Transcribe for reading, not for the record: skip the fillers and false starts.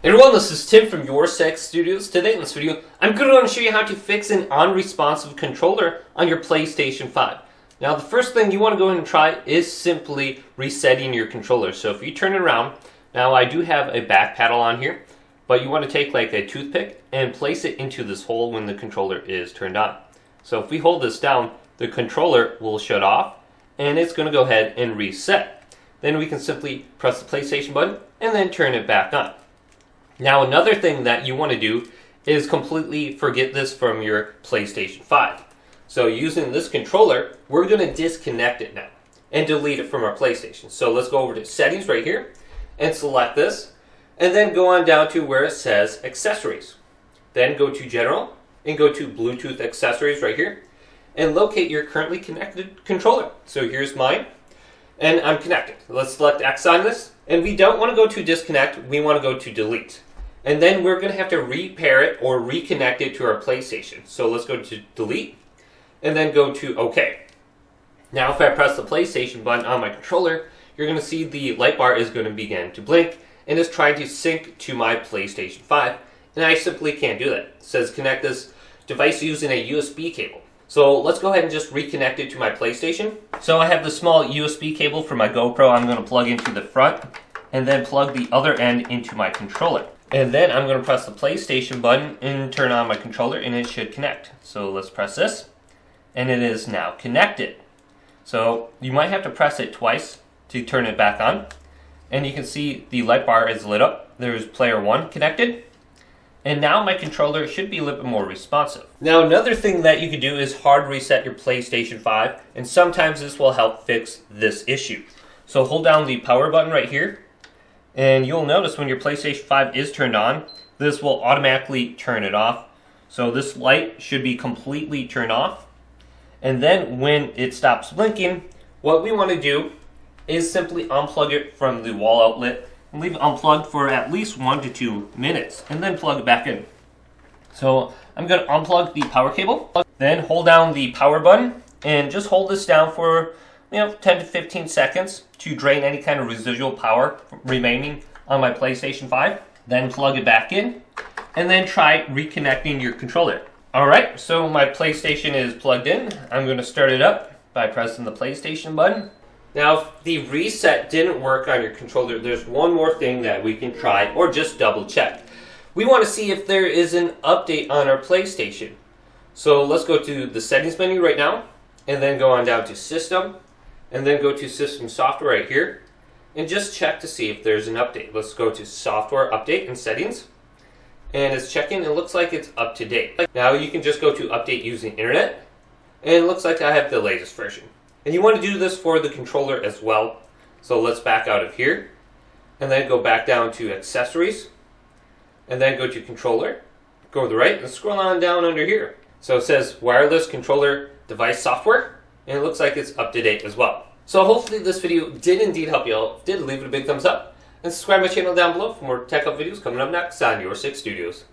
Hey everyone, this is Tim from Your Six Studios. Today in this video, I'm going to show you how to fix an unresponsive controller on your PlayStation 5. Now the first thing you want to go ahead and try is simply resetting your controller. So if you turn it around, now I do have a back paddle on here, but you want to take like a toothpick and place it into this hole when the controller is turned on. So if we hold this down, the controller will shut off and it's going to go ahead and reset. Then we can simply press the PlayStation button and then turn it back on. Now another thing that you want to do is completely forget this from your PlayStation 5. So using this controller, we're going to disconnect it now and delete it from our PlayStation. So let's go over to settings right here and select this and then go on down to where it says accessories. Then go to general and go to Bluetooth accessories right here and locate your currently connected controller. So here's mine and I'm connected. Let's select X on this and we don't want to go to disconnect, we want to go to delete. And then we're going to have to repair it or reconnect it to our PlayStation. So let's go to delete and then go to OK. Now if I press the PlayStation button on my controller, you're going to see the light bar is going to begin to blink and is trying to sync to my PlayStation 5. And I simply can't do that. It says connect this device using a USB cable. So let's go ahead and just reconnect it to my PlayStation. So I have the small USB cable for my GoPro I'm going to plug into the front and then plug the other end into my controller. And then I'm going to press the PlayStation button and turn on my controller and it should connect. So let's press this and it is now connected. So you might have to press it twice to turn it back on. And you can see the light bar is lit up. There's player 1 connected. And now my controller should be a little bit more responsive. Now another thing that you can do is hard reset your PlayStation 5. And sometimes this will help fix this issue. So hold down the power button right here. And you'll notice when your PlayStation 5 is turned on, this will automatically turn it off. So this light should be completely turned off. And then when it stops blinking, what we want to do is simply unplug it from the wall outlet and leave it unplugged for at least 1 to 2 minutes and then plug it back in. So I'm going to unplug the power cable, then hold down the power button and just hold this down for 10 to 15 seconds to drain any kind of residual power remaining on my PlayStation 5. Then plug it back in and then try reconnecting your controller. Alright, so my PlayStation is plugged in. I'm going to start it up by pressing the PlayStation button. Now if the reset didn't work on your controller, there's one more thing that we can try or just double check. We want to see if there is an update on our PlayStation. So let's go to the settings menu right now and then go on down to system. And then go to System Software right here and just check to see if there's an update. Let's go to Software Update and Settings. And it's checking. It looks like it's up to date. Now you can just go to Update using Internet. And it looks like I have the latest version. And you want to do this for the controller as well. So let's back out of here. And then go back down to Accessories. And then go to Controller. Go to the right and scroll on down under here. So it says Wireless Controller Device Software. And it looks like it's up to date as well. So hopefully this video did indeed help you out. If it did, leave it a big thumbs up. And subscribe to my channel down below for more tech up videos coming up next on Your Six Studios.